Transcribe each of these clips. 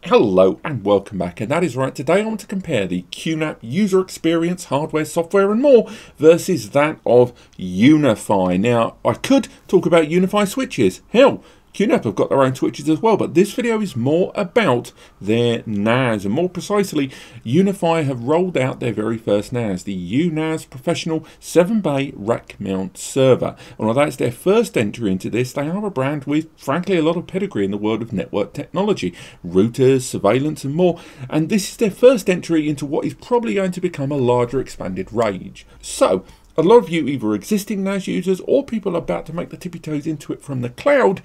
Hello and welcome back, and that is right. Today I want to compare the QNAP user experience, hardware, software and more versus that of UniFi. Now, I could talk about UniFi switches. Hell, QNAP have got their own switches as well, but this video is more about their NAS, and more precisely, UniFi have rolled out their very first NAS, the U-NAS Professional 7-Bay Rack Mount Server. And although it's their first entry into this, they are a brand with, frankly, a lot of pedigree in the world of network technology, routers, surveillance and more, and this is their first entry into what is probably going to become a larger expanded range. So, a lot of you, either existing NAS users or people about to make the tippy toes into it from the cloud,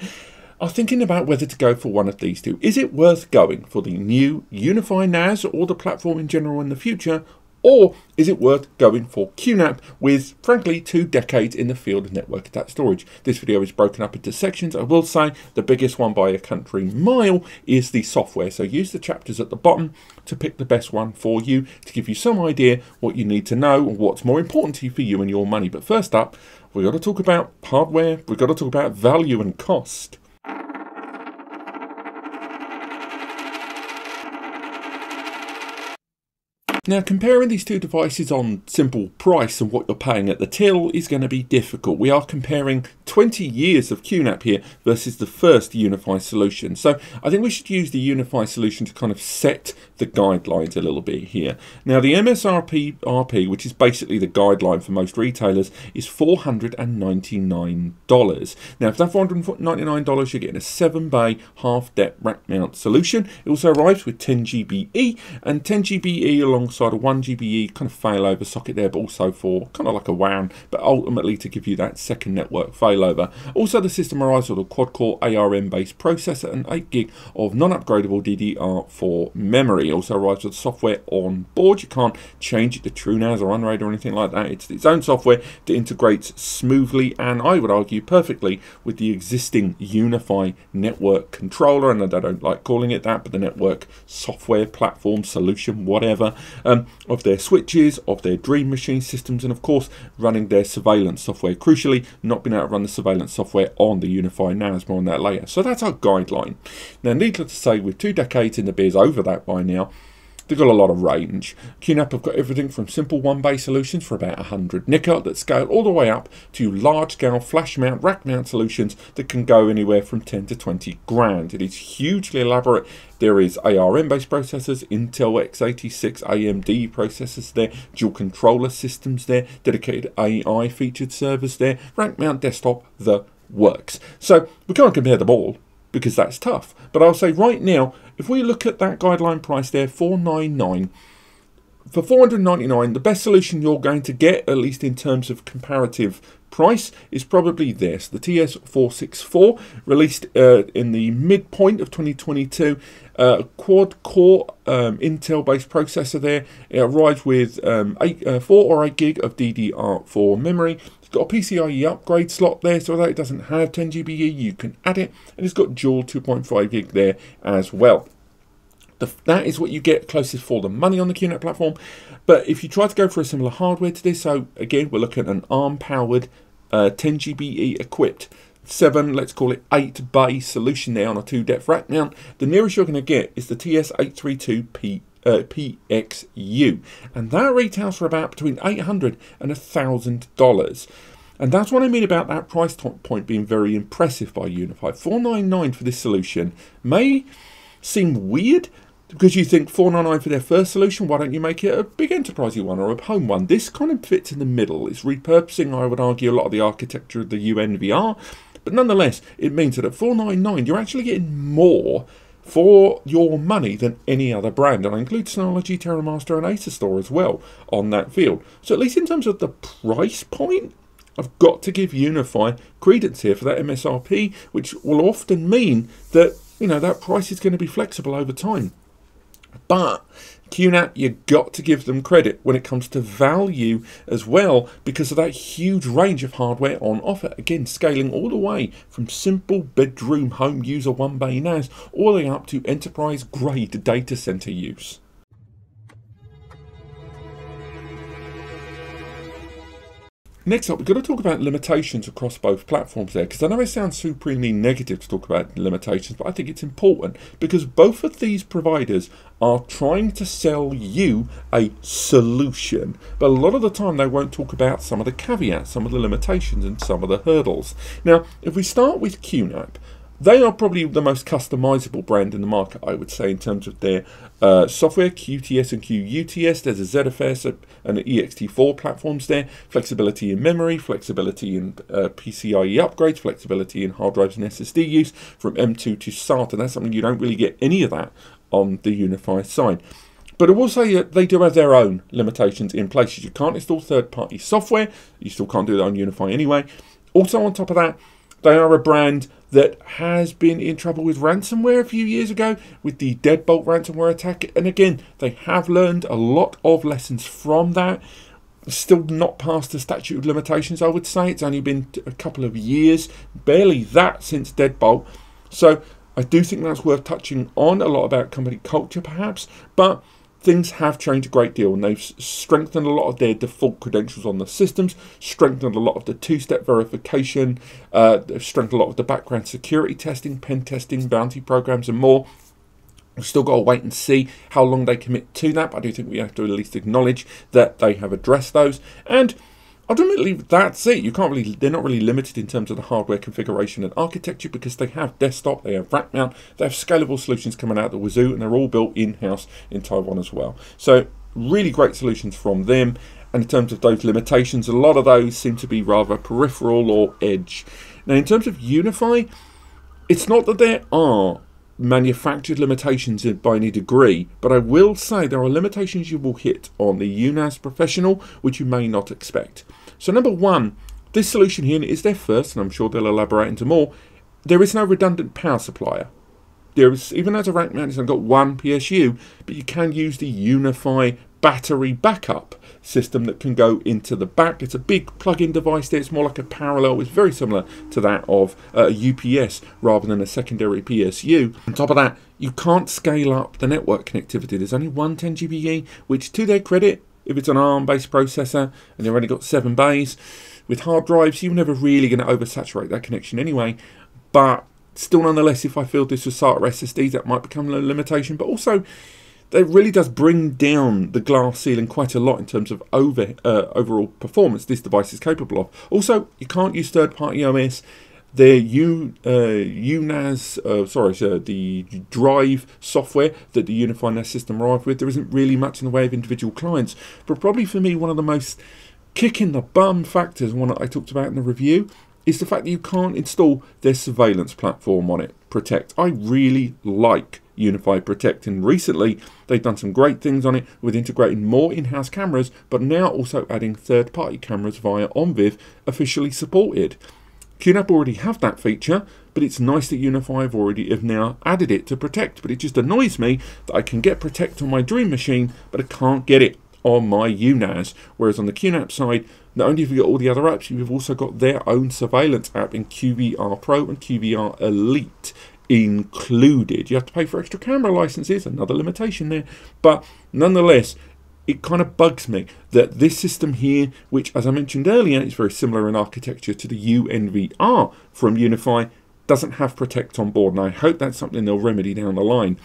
are thinking about whether to go for one of these two. Is it worth going for the new UniFi NAS or the platform in general in the future, or is it worth going for QNAP with, frankly, 2 decades in the field of network attached storage? This video is broken up into sections. I will say the biggest one by a country mile is the software, so use the chapters at the bottom to pick the best one for you, to give you some idea what you need to know and what's more important to you for you and your money. But first up, we've got to talk about hardware, we've got to talk about value and cost. Now, comparing these two devices on simple price and what you're paying at the till is going to be difficult. We are comparing 20 years of QNAP here versus the first UniFi solution. So I think we should use the UniFi solution to kind of set the guidelines a little bit here. Now, the MSRP, which is basically the guideline for most retailers, is $499. Now, for that $499, you're getting a 7-bay half-depth rack mount solution. It also arrives with 10 GBE and 10 GBE alongside a 1 GBE kind of failover socket there, but also for kind of like a WAN, but ultimately to give you that second network failover. Also, the system arrives with a quad-core ARM based processor and 8 gig of non-upgradable DDR4 memory. It also arrives with software on board. You can't change it to TrueNAS or Unraid or anything like that. It's its own software that integrates smoothly and, I would argue, perfectly with the existing UniFi network controller, and I don't like calling it that, but the network software platform solution, whatever, of their switches, of their Dream Machine systems, and of course running their surveillance software. Crucially, not being able to run the surveillance software on the UniFi NAS, more on that later. So that's our guideline. Now, needless to say, with 2 decades in the biz, over that by now, they've got a lot of range. QNAP have got everything from simple 1-bay solutions for about 100 NICA that scale all the way up to large-scale flash mount, rack mount solutions that can go anywhere from 10 to 20 grand. It is hugely elaborate. There is ARM-based processors, Intel x86 AMD processors there, dual controller systems there, dedicated AI featured servers there, rack mount desktop, the works. So we can't compare them all, because that's tough. But I'll say right now, if we look at that guideline price there, $499, for $499, the best solution you're going to get, at least in terms of comparative price, is probably this, the TS464, released in the midpoint of 2022, quad-core Intel-based processor there. It arrives with 4 or 8 gig of DDR4 memory. It's got a PCIe upgrade slot there, so although it doesn't have 10 GBE, you can add it, and it's got dual 2.5 gig there as well. That is what you get closest for the money on the QNAP platform. But if you try to go for a similar hardware to this, so again, we're looking at an ARM-powered 10 GBE equipped 7, let's call it 8-bay solution there on a 2-depth rack mount, the nearest you're going to get is the TS832 PXU, and that retails for about between $800 and $1,000. And that's what I mean about that price point being very impressive by UniFi. $499 for this solution may seem weird, because you think $499 for their first solution, why don't you make it a big enterprisey one or a home one? This kind of fits in the middle. It's repurposing, I would argue, a lot of the architecture of the UNVR, but nonetheless, it means that at $499, you're actually getting more for your money than any other brand, and I include Synology, TerraMaster and AcerStore as well on that field. So at least in terms of the price point, I've got to give UniFi credence here for that MSRP, which will often mean that, you know, that price is going to be flexible over time. But QNAP, you've got to give them credit when it comes to value as well, because of that huge range of hardware on offer. Again, scaling all the way from simple bedroom home user 1-bay NAS all the way up to enterprise grade data center use. Next up, we've got to talk about limitations across both platforms there, because I know it sounds supremely negative to talk about limitations, but I think it's important because both of these providers are trying to sell you a solution, but a lot of the time they won't talk about some of the caveats, some of the limitations and some of the hurdles. Now, if we start with QNAP, they are probably the most customizable brand in the market, I would say, in terms of their software, QuTS and QUTS. There's a ZFS and an EXT4 platforms there, flexibility in memory, flexibility in PCIe upgrades, flexibility in hard drives and SSD use from M2 to SATA. That's something you don't really get any of that on the UniFi side. But I will say that they do have their own limitations in place. You can't install third-party software. You still can't do that on UniFi anyway. Also, on top of that, they are a brand that has been in trouble with ransomware a few years ago with the Deadbolt ransomware attack. And again, they have learned a lot of lessons from that. Still not past the statute of limitations, I would say. It's only been a couple of years, barely that since Deadbolt. So I do think that's worth touching on, a lot about company culture perhaps, but things have changed a great deal, and they've strengthened a lot of their default credentials on the systems, strengthened a lot of the two-step verification, they've strengthened a lot of the background security testing, pen testing, bounty programs and more. We've still got to wait and see how long they commit to that, but I do think we have to at least acknowledge that they have addressed those. And ultimately, that's it. They're not really limited in terms of the hardware configuration and architecture, because they have desktop, they have rack mount, they have scalable solutions coming out the wazoo, and they're all built in-house in Taiwan as well. So really great solutions from them. And in terms of those limitations, a lot of those seem to be rather peripheral or edge. Now, in terms of UniFi, it's not that there are manufactured limitations by any degree, but I will say there are limitations you will hit on the UNAS Professional which you may not expect. So number one, this solution here is their first, and I'm sure they'll elaborate into more. There is no redundant power supplier. There is, even as a rack mount, it's only got one PSU, but you can use the UniFi battery backup system that can go into the back. It's a big plug-in device there. It's more like a parallel. It's very similar to that of a UPS rather than a secondary PSU. On top of that, you can't scale up the network connectivity. There's only one 10GBE, which, to their credit, if it's an ARM-based processor and they've only got 7 bays, with hard drives, you're never really going to oversaturate that connection anyway. But still, nonetheless, if I feel this was SATA SSDs, that might become a limitation. But also, it really does bring down the glass ceiling quite a lot in terms of overall performance this device is capable of. Also, you can't use third-party OS. Their UNAS, the drive software that the UniFi NAS system arrived with, there isn't really much in the way of individual clients. But probably for me, one of the most kick-in-the-bum factors, one that I talked about in the review, is the fact that you can't install their surveillance platform on it, Protect. I really like UniFi Protect, and recently they've done some great things on it with integrating more in-house cameras, but now also adding third-party cameras via OnViv, officially supported. QNAP already have that feature, but it's nice that UniFi have now added it to Protect. But it just annoys me that I can get Protect on my dream machine, but I can't get it on my UNAS. Whereas on the QNAP side, not only have you got all the other apps, you've also got their own surveillance app in QVR Pro and QVR Elite included. You have to pay for extra camera licenses, another limitation there. But nonetheless, it kind of bugs me that this system here, which, as I mentioned earlier, is very similar in architecture to the UNVR from UniFi, doesn't have Protect on board. And I hope that's something they'll remedy down the line.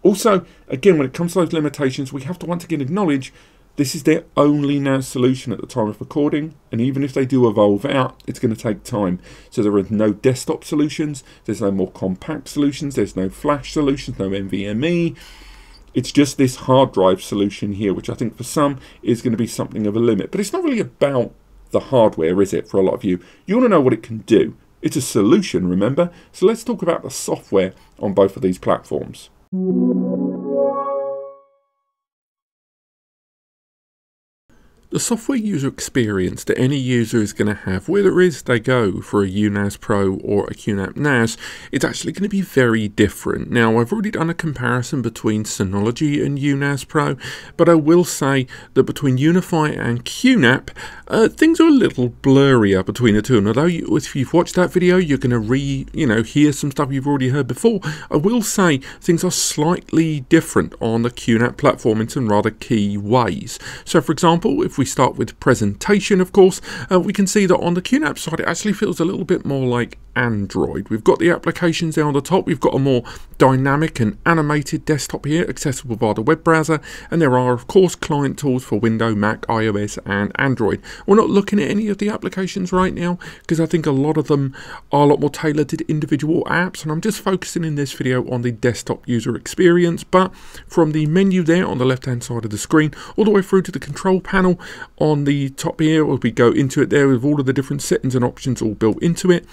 Also, again, when it comes to those limitations, we have to once again acknowledge this is their only NAS solution at the time of recording, and even if they do evolve out, it's going to take time. So there are no desktop solutions, there's no more compact solutions, there's no flash solutions, no NVMe. It's just this hard drive solution here, which I think for some is going to be something of a limit. But it's not really about the hardware, is it, for a lot of you? You want to know what it can do. It's a solution, remember? So let's talk about the software on both of these platforms. The software user experience that any user is going to have, whether it is they go for a UNAS Pro or a QNAP NAS, it's actually going to be very different. Now, I've already done a comparison between Synology and UNAS Pro, but I will say that between UniFi and QNAP, things are a little blurrier between the two. And although if you've watched that video, you're going to hear some stuff you've already heard before, I will say things are slightly different on the QNAP platform in some rather key ways. So, for example, if if we start with presentation, of course, we can see that on the QNAP side, it actually feels a little bit more like Android. We've got the applications there on the top. We've got a more dynamic and animated desktop here, accessible via the web browser. And there are, of course, client tools for Windows, Mac, iOS, and Android. We're not looking at any of the applications right now because I think a lot of them are a lot more tailored to individual apps. And I'm just focusing in this video on the desktop user experience. But from the menu there on the left-hand side of the screen, all the way through to the control panel on the top here, as we go into it there with all of the different settings and options all built into it,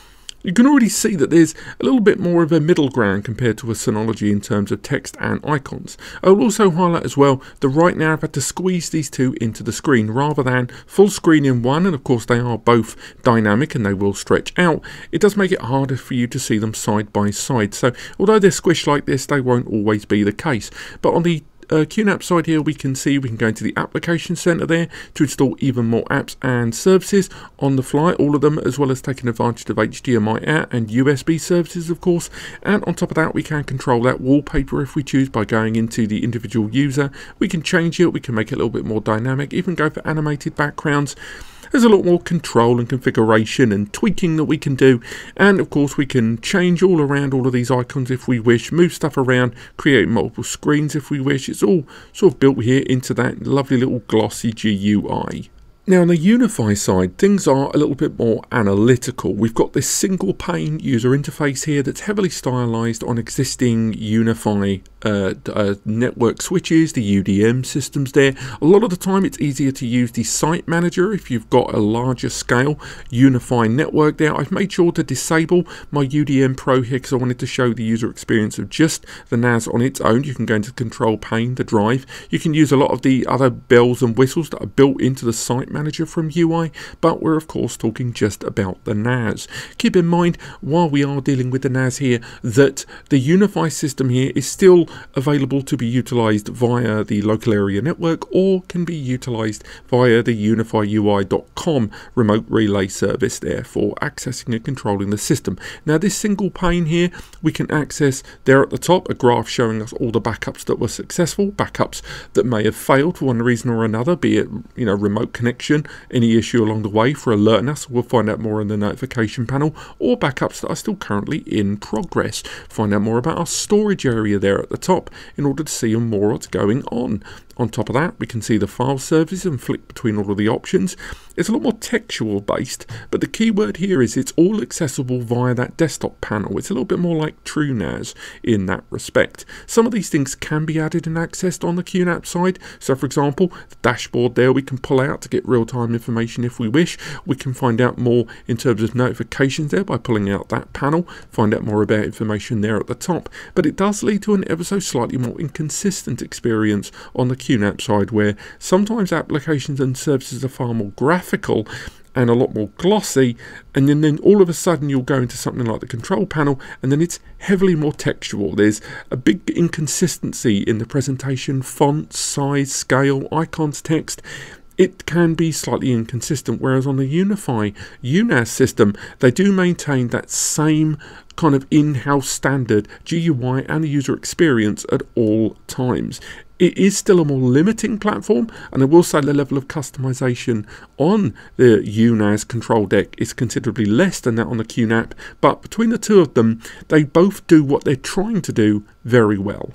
you can already see that there's a little bit more of a middle ground compared to a Synology in terms of text and icons. I will also highlight as well that right now I've had to squeeze these two into the screen rather than full screen in one, and of course they are both dynamic and they will stretch out. It does make it harder for you to see them side by side, so although they're squished like this, they won't always be the case. But on the QNAP side here, we can go into the application center there to install even more apps and services on the fly, all of them, as well as taking advantage of HDMI out and USB services, of course. And on top of that, we can control that wallpaper if we choose by going into the individual user. We can change it, we can make it a little bit more dynamic, even go for animated backgrounds. There's a lot more control and configuration and tweaking that we can do, and of course we can change all around all of these icons if we wish, move stuff around, create multiple screens if we wish. It's all sort of built here into that lovely little glossy GUI. Now on the UniFi side, things are a little bit more analytical. We've got this single pane user interface here that's heavily stylized on existing UniFi network switches, the UDM systems there. A lot of the time it's easier to use the site manager if you've got a larger scale UniFi network there. I've made sure to disable my UDM Pro here because I wanted to show the user experience of just the NAS on its own. You can go into the control pane, the drive. You can use a lot of the other bells and whistles that are built into the site manager from UI, but we're of course talking just about the NAS. Keep in mind, while we are dealing with the NAS here, that the UniFi system here is still available to be utilized via the local area network or can be utilized via the unifiui.com remote relay service there for accessing and controlling the system. Now this single pane here, we can access there at the top a graph showing us all the backups that were successful, backups that may have failed for one reason or another, be it remote connection, any issue along the way for alert us, we'll find out more in the notification panel, or backups that are still currently in progress. Find out more about our storage area there at the top in order to see more what's going on. On top of that, we can see the file services and flick between all of the options. It's a lot more textual based, but the key word here is it's all accessible via that desktop panel. It's a little bit more like true NAS in that respect. Some of these things can be added and accessed on the QNAP side. So for example, the dashboard there we can pull out to get real-time information if we wish. We can find out more in terms of notifications there by pulling out that panel, find out more about information there at the top. But it does lead to an ever so slightly more inconsistent experience on the QNAP side, where sometimes applications and services are far more graphical and a lot more glossy, and then all of a sudden you'll go into something like the control panel and then it's heavily more textual. There's a big inconsistency in the presentation, font, size, scale, icons, text. It can be slightly inconsistent, whereas on the UniFi UNAS system, they do maintain that same kind of in-house standard GUI and the user experience at all times. It is still a more limiting platform, and I will say the level of customization on the UNAS control deck is considerably less than that on the QNAP, but between the two of them, they both do what they're trying to do very well.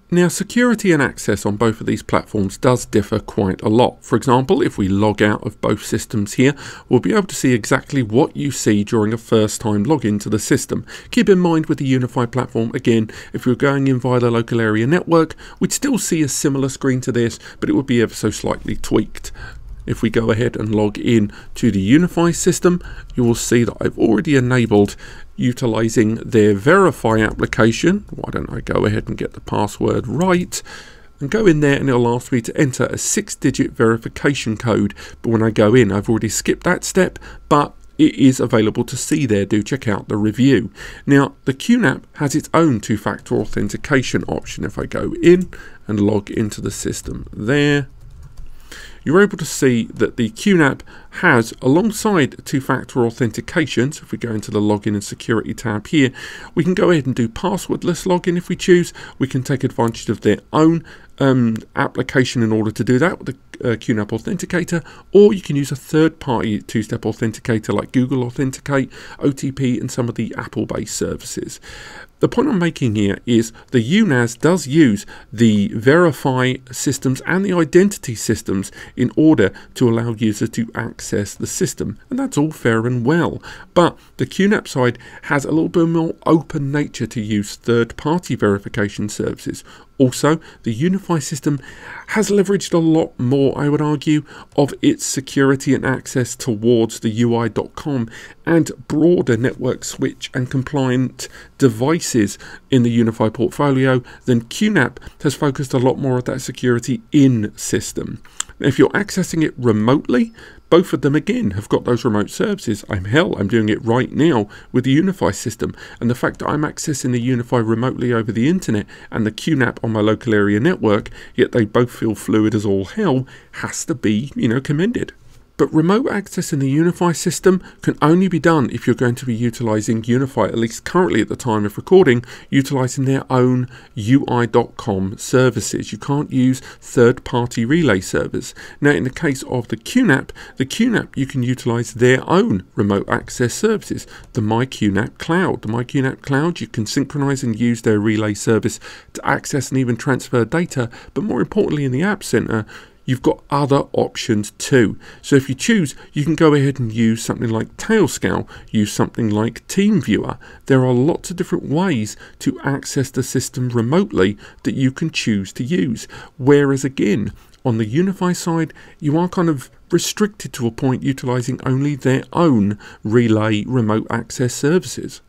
Now, security and access on both of these platforms does differ quite a lot. For example, if we log out of both systems here, we'll be able to see exactly what you see during a first-time login to the system. Keep in mind with the UniFi platform, again, if you're going in via the local area network, we'd still see a similar screen to this, but it would be ever so slightly tweaked. If we go ahead and log in to the UniFi system, you will see that I've already enabled utilizing their Verify application. Why don't I go ahead and get the password right and go in there, and it'll ask me to enter a 6-digit verification code. But when I go in, I've already skipped that step, but it is available to see there. Do check out the review. Now, the QNAP has its own two-factor authentication option. If I go in and log into the system there, you're able to see that the QNAP has, alongside two-factor authentication, so if we go into the login and security tab here, we can go ahead and do passwordless login if we choose. We can take advantage of their own application in order to do that with the QNAP Authenticator, or you can use a third-party two-step authenticator like Google Authenticate, OTP, and some of the Apple-based services. The point I'm making here is the UNAS does use the verify systems and the identity systems in order to allow users to access the system, and that's all fair and well. But the QNAP side has a little bit more open nature to use third-party verification services. Also, the UniFi system has leveraged a lot more, I would argue, of its security and access towards the UI.com and broader network switch and compliant devices in the UniFi portfolio than QNAP has focused a lot more of that security in system. Now, if you're accessing it remotely, both of them again have got those remote services. I'm doing it right now with the UniFi system, and the fact that I'm accessing the UniFi remotely over the internet and the QNAP on my local area network, yet they both feel fluid as all hell, has to be, commended. But remote access in the UniFi system can only be done if you're going to be utilizing UniFi, at least currently at the time of recording, utilizing their own UI.com services. You can't use third-party relay servers. Now, in the case of the QNAP, you can utilize their own remote access services, the MyQNAP Cloud. The MyQNAP Cloud, you can synchronize and use their relay service to access and even transfer data, but more importantly in the App Center, you've got other options too. So if you choose, you can go ahead and use something like Tailscale, use something like TeamViewer. There are lots of different ways to access the system remotely that you can choose to use. Whereas again, on the UniFi side, you are kind of restricted to a point utilizing only their own relay remote access services.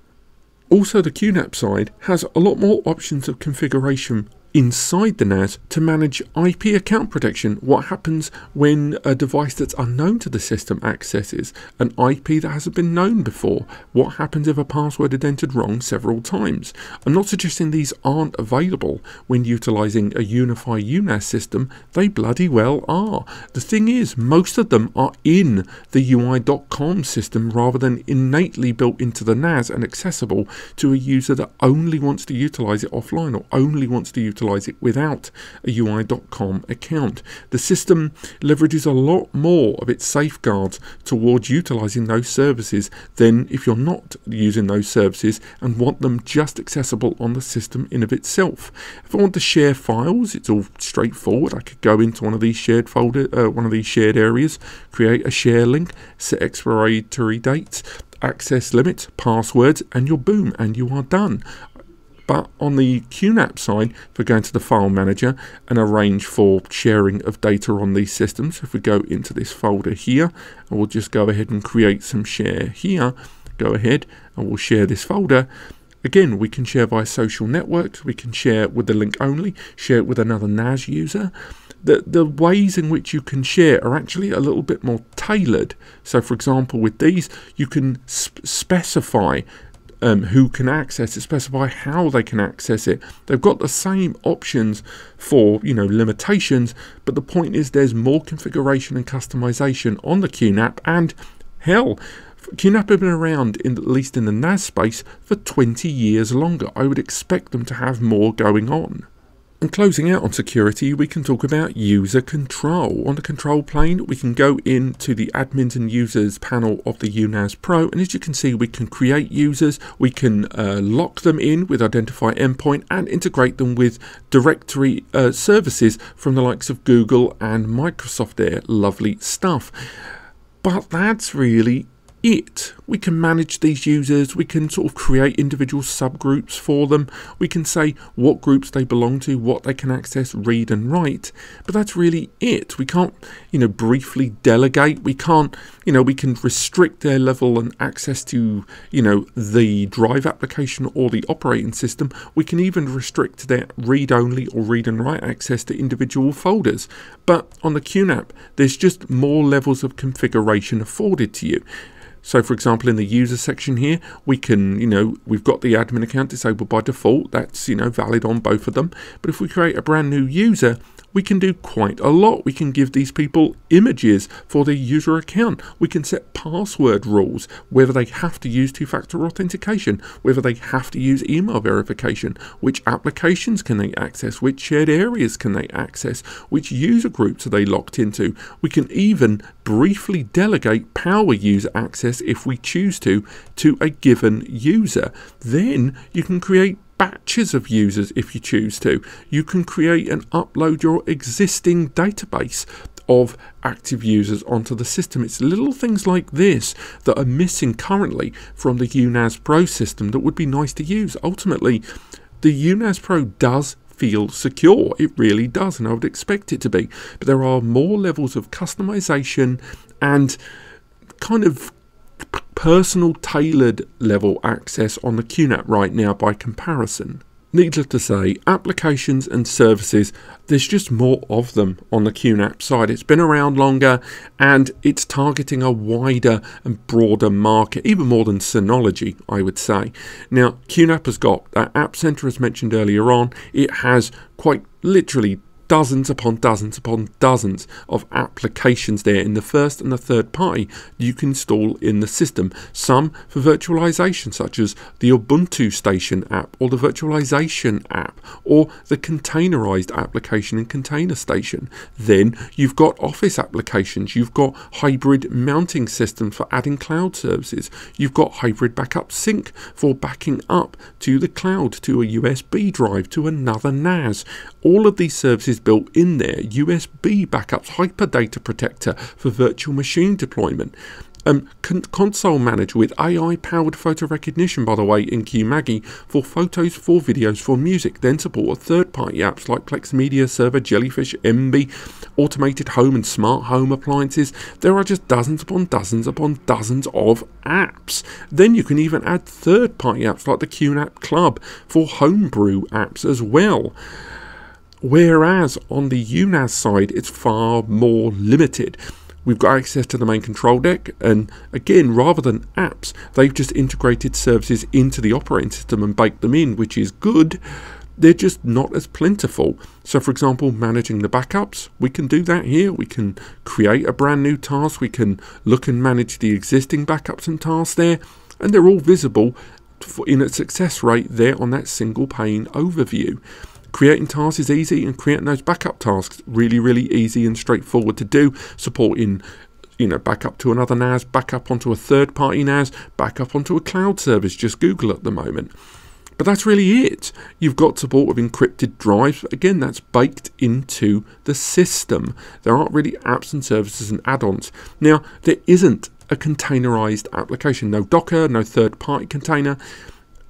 Also, the QNAP side has a lot more options of configuration inside the NAS to manage IP account protection. What happens when a device that's unknown to the system accesses an IP that hasn't been known before? What happens if a password is entered wrong several times? I'm not suggesting these aren't available when utilizing a UniFi UNAS system. They bloody well are. The thing is, most of them are in the UI.com system rather than innately built into the NAS and accessible to a user that only wants to utilize it offline or only wants to utilize it without a UI.com account. The system leverages a lot more of its safeguards towards utilizing those services than if you're not using those services and want them just accessible on the system in of itself. If I want to share files, it's all straightforward. I could go into one of these shared shared areas, create a share link, set expiry dates, access limits, passwords, and you're boom, and you are done. But on the QNAP side, if we go into the file manager and arrange for sharing of data on these systems, if we go into this folder here, and we'll just go ahead and create some share here, go ahead and we'll share this folder. Again, we can share via social networks, we can share with the link only, share it with another NAS user. The ways in which you can share are actually a little bit more tailored. So for example, with these, you can specify who can access it, specify how they can access it. They've got the same options for, limitations, but the point is there's more configuration and customization on the QNAP, and hell, QNAP have been around, at least in the NAS space, for 20 years longer. I would expect them to have more going on. And closing out on security, we can talk about user control. On the control plane, we can go into the admins and users panel of the UNAS Pro, and as you can see, we can create users, we can lock them in with Identify Endpoint and integrate them with directory services from the likes of Google and Microsoft there. Lovely stuff. But that's really it. We can manage these users, we can sort of create individual subgroups for them, we can say what groups they belong to, what they can access, read and write, but that's really it. We can't, briefly delegate, we can't, we can restrict their level and access to, the drive application or the operating system. We can even restrict their read-only or read and write access to individual folders. But on the QNAP, there's just more levels of configuration afforded to you. So for example, in the user section here, we can, we've got the admin account disabled by default. That's, valid on both of them. But if we create a brand new user, we can do quite a lot. We can give these people images for their user account. We can set password rules, whether they have to use two-factor authentication, whether they have to use email verification, which applications can they access, which shared areas can they access, which user groups are they locked into. We can even briefly delegate power user access if we choose to a given user. Then you can create batches of users if you choose to. You can create and upload your existing database of active users onto the system. It's little things like this that are missing currently from the UNAS Pro system that would be nice to use. Ultimately, the UNAS Pro does feel secure. It really does, and I would expect it to be. But there are more levels of customization and kind of personal tailored level access on the QNAP right now by comparison. Needless to say, applications and services, there's just more of them on the QNAP side. It's been around longer and it's targeting a wider and broader market, even more than Synology, I would say. Now, QNAP has got that App Center, as mentioned earlier on. It has quite literally dozens upon dozens upon dozens of applications there in the first and the third party you can install in the system. Some for virtualization, such as the Ubuntu Station app or the virtualization app or the containerized application and Container Station. Then you've got Office applications, you've got hybrid mounting systems for adding cloud services, you've got hybrid backup sync for backing up to the cloud, to a USB drive, to another NAS. All of these services built in there. USB backups, Hyperdata Protector for virtual machine deployment. Console Manager with AI-powered photo recognition, by the way, in QMaggie for photos, for videos, for music. Then support third-party apps like Plex Media Server, Jellyfish, Emby, automated home and smart home appliances. There are just dozens upon dozens upon dozens of apps. Then you can even add third-party apps like the QNAP Club for homebrew apps as well. Whereas on the UNAS side, it's far more limited. We've got access to the main control deck, and again, rather than apps, they've just integrated services into the operating system and baked them in, which is good. They're just not as plentiful. So for example, managing the backups, we can do that here. We can create a brand new task. We can look and manage the existing backups and tasks there, and they're all visible in a success rate there on that single pane overview. Creating tasks is easy, and creating those backup tasks really, really easy and straightforward to do. Supporting, backup to another NAS, backup onto a third-party NAS, backup onto a cloud service, just Google at the moment. But that's really it. You've got support with encrypted drives. Again, that's baked into the system. There aren't really apps and services and add-ons. Now, there isn't a containerized application. No Docker, no third-party container.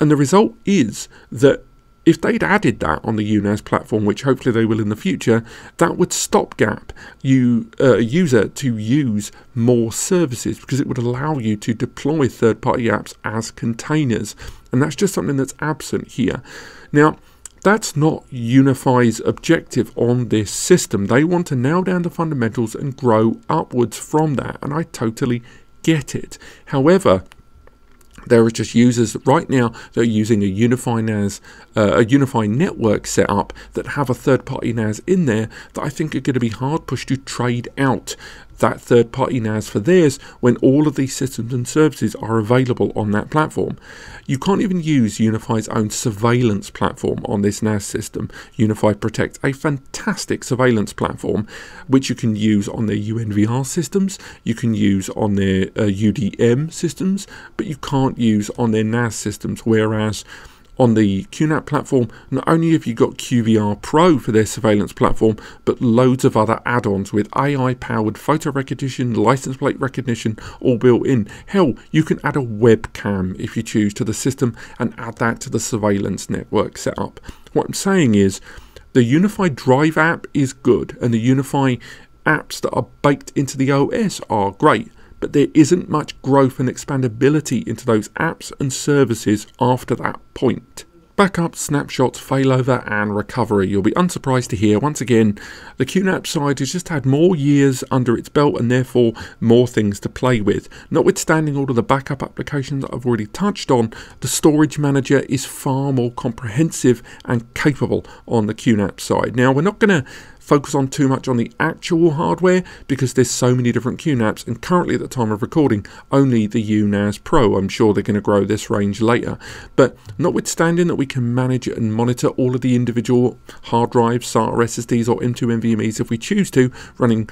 And the result is that if they'd added that on the UNAS platform, which hopefully they will in the future, that would stopgap a user to use more services, because it would allow you to deploy third-party apps as containers. And that's just something that's absent here. Now, that's not UniFi's objective on this system. They want to nail down the fundamentals and grow upwards from that, and I totally get it. However, there are just users right now that are using a UniFi NAS, a UniFi network setup that have a third-party NAS in there that I think are going to be hard pushed to trade out that third-party NAS for theirs when all of these systems and services are available on that platform. You can't even use UniFi's own surveillance platform on this NAS system. UniFi Protect, a fantastic surveillance platform which you can use on their UNVR systems, you can use on their UDM systems, but you can't use on their NAS systems, whereas on the QNAP platform, not only have you got QVR Pro for their surveillance platform, but loads of other add-ons with AI-powered photo recognition, license plate recognition, all built in. Hell, you can add a webcam if you choose to the system and add that to the surveillance network setup. What I'm saying is, the UniFi Drive app is good, and the UniFi apps that are baked into the OS are great. But there isn't much growth and expandability into those apps and services after that point. Backup, snapshots, failover and recovery. You'll be unsurprised to hear, once again, the QNAP side has just had more years under its belt and therefore more things to play with. Notwithstanding all of the backup applications that I've already touched on, the storage manager is far more comprehensive and capable on the QNAP side. Now, we're not going to focus on too much on the actual hardware because there's so many different QNAPs, and currently at the time of recording only the UNAS Pro. I'm sure they're going to grow this range later, but notwithstanding that we can manage and monitor all of the individual hard drives, SATA SSDs or M2 NVMEs if we choose to, running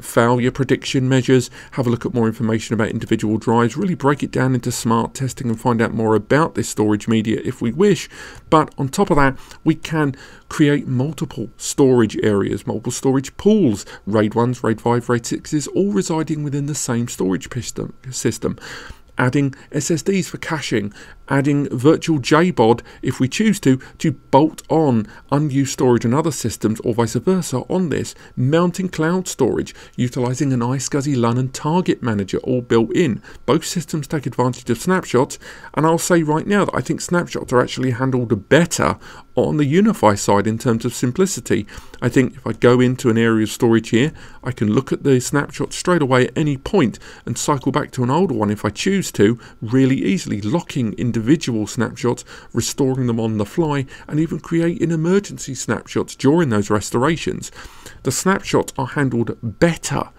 failure prediction measures, have a look at more information about individual drives, really break it down into smart testing and find out more about this storage media if we wish. But on top of that, we can create multiple storage areas, multiple storage pools, RAID 1s, RAID 5, RAID 6s, all residing within the same storage system. Adding SSDs for caching, adding virtual JBOD if we choose to bolt on unused storage and other systems or vice versa on this, mounting cloud storage, utilizing an iSCSI LUN and target manager all built in. Both systems take advantage of snapshots, and I'll say right now that I think snapshots are actually handled better on the UniFi side in terms of simplicity. I think if I go into an area of storage here, I can look at the snapshot straight away at any point and cycle back to an older one if I choose to, really easily, locking individual snapshots, restoring them on the fly, and even creating emergency snapshots during those restorations. The snapshots are handled better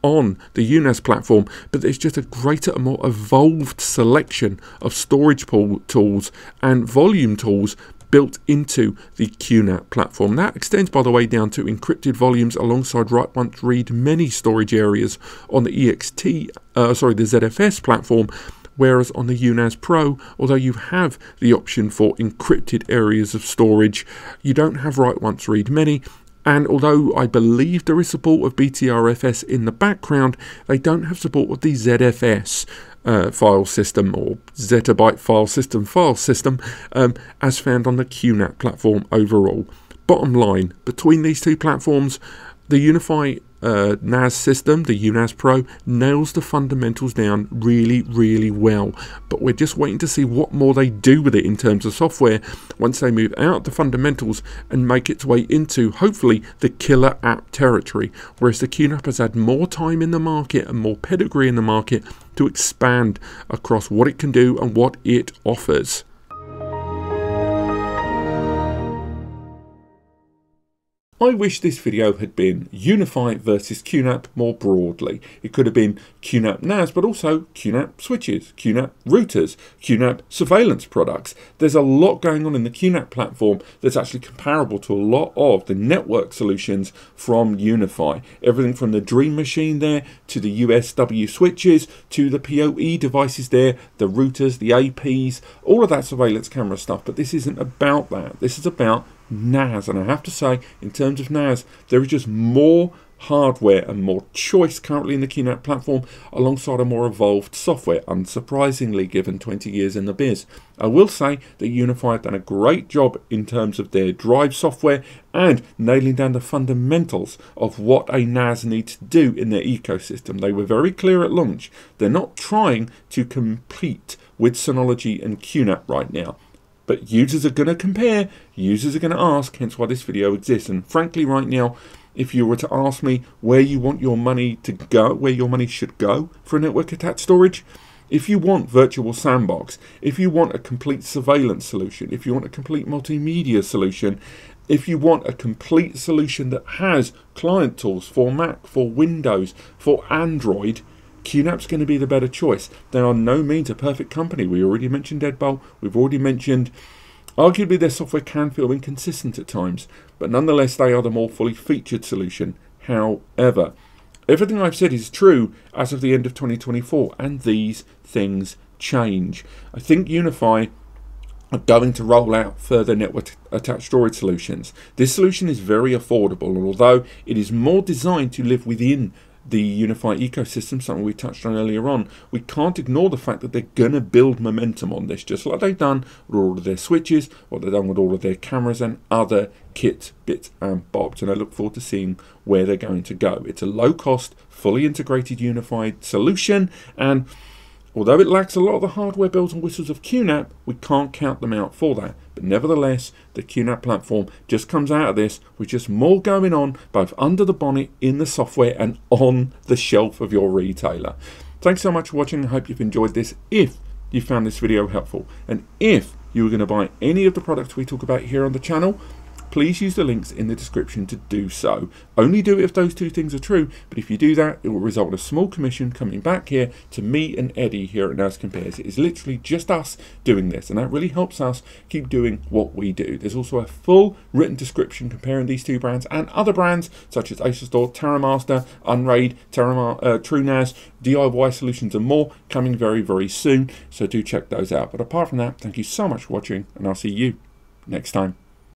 on the UNAS platform, but there's just a greater and more evolved selection of storage pool tools and volume tools built into the QNAP platform. That extends, by the way, down to encrypted volumes alongside write once, read many storage areas on the the ZFS platform, whereas on the UNAS Pro, although you have the option for encrypted areas of storage, you don't have write once, read many. And although I believe there is support of BTRFS in the background, they don't have support of the ZFS file system or zettabyte file system as found on the QNAP platform overall. Bottom line, between these two platforms, the UniFi NAS system, the UNAS Pro, nails the fundamentals down really, really well. But we're just waiting to see what more they do with it in terms of software once they move out the fundamentals and make its way into, hopefully, the killer app territory. Whereas the QNAP has had more time in the market and more pedigree in the market to expand across what it can do and what it offers. I wish this video had been UniFi versus QNAP more broadly. It could have been QNAP NAS, but also QNAP switches, QNAP routers, QNAP surveillance products. There's a lot going on in the QNAP platform that's actually comparable to a lot of the network solutions from UniFi. Everything from the Dream Machine there, to the USW switches, to the PoE devices there, the routers, the APs, all of that surveillance camera stuff. But this isn't about that. This is about NAS, and I have to say, in terms of NAS, there is just more hardware and more choice currently in the QNAP platform, alongside a more evolved software, unsurprisingly given 20 years in the biz. I will say that UniFi have done a great job in terms of their drive software and nailing down the fundamentals of what a NAS needs to do in their ecosystem. They were very clear at launch. They're not trying to compete with Synology and QNAP right now. But users are going to compare, users are going to ask, hence why this video exists. And frankly, right now, if you were to ask me where you want your money to go, where your money should go for a network attached storage, if you want virtual sandbox, if you want a complete surveillance solution, if you want a complete multimedia solution, if you want a complete solution that has client tools for Mac, for Windows, for Android, QNAP's going to be the better choice. They are no means a perfect company. We already mentioned Deadbolt. We've already mentioned, arguably their software can feel inconsistent at times, but nonetheless they are the more fully featured solution. However, everything I've said is true as of the end of 2024, and these things change. I think UniFi are going to roll out further network attached storage solutions. This solution is very affordable, and although it is more designed to live within the UniFi ecosystem, something we touched on earlier on, we can't ignore the fact that they're going to build momentum on this, just like they've done with all of their switches, what they've done with all of their cameras and other kits, bits and bobs. And I look forward to seeing where they're going to go. It's a low-cost, fully integrated unified solution, and although it lacks a lot of the hardware bells and whistles of QNAP, we can't count them out for that. But nevertheless, the QNAP platform just comes out of this with just more going on, both under the bonnet, in the software, and on the shelf of your retailer. Thanks so much for watching. I hope you've enjoyed this. If you found this video helpful, and if you were going to buy any of the products we talk about here on the channel, please use the links in the description to do so. Only do it if those two things are true, but if you do that, it will result in a small commission coming back here to me and Eddie here at NAS Compares. It is literally just us doing this, and that really helps us keep doing what we do. There's also a full written description comparing these two brands and other brands such as ASUS, TerraMaster, Unraid, TrueNAS, DIY solutions and more coming very, very soon, so do check those out. But apart from that, thank you so much for watching, and I'll see you next time.